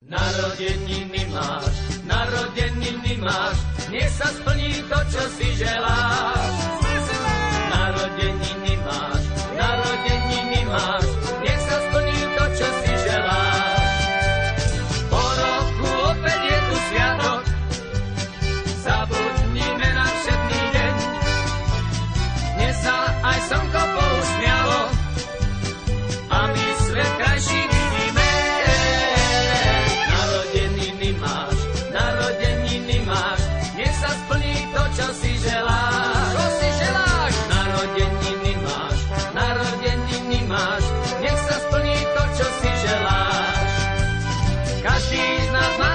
Narodeniny máš, nech sa splní to, čo si želáš. Narodeniny máš, nech sa splní to, čo si želáš. Po roku opäť je tu sviatok, zabudnime na všedný deň. Dnes sa aj slnko pousmialo a my svet krajší vidíme. Narodeniny máš, nech sa splní to, čo si želáš. Narodeniny máš, nech sa splní to, čo si želáš. Každý z nás má